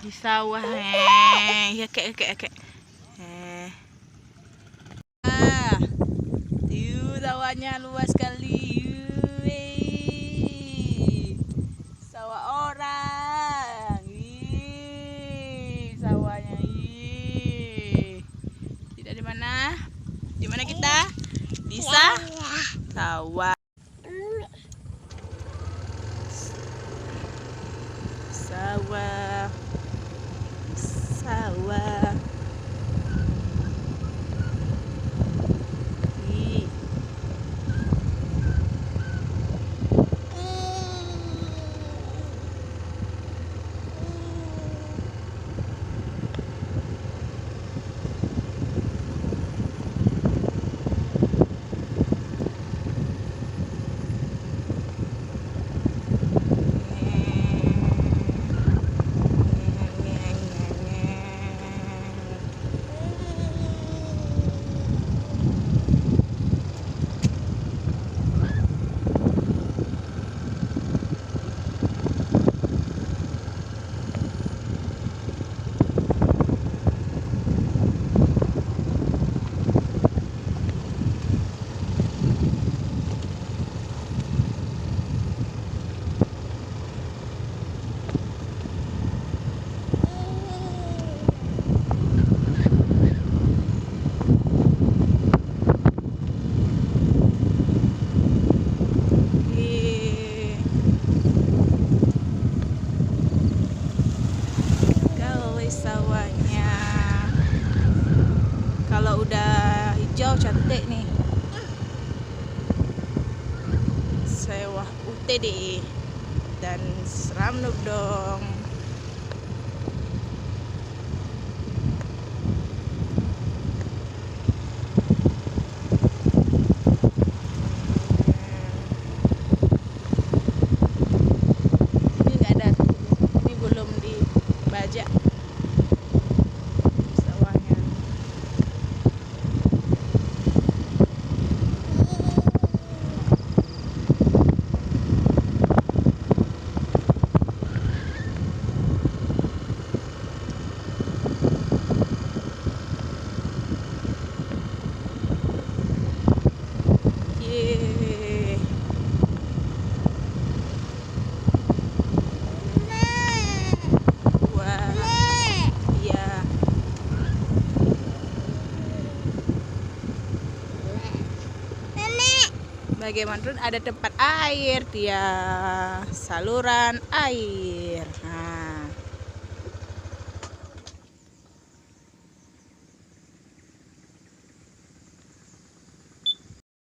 Di sawah. Ya kek. Sawahnya luas sekali. Sawah orang. Sawahnya. Tidak di mana? Di mana kita? Di sawah. Sawah. Sawahnya kalau udah hijau cantik nih, sawah UTD dan seram dong. Ini nggak ada, ini belum dibajak. Bagaimanapun ada tempat air, dia saluran air.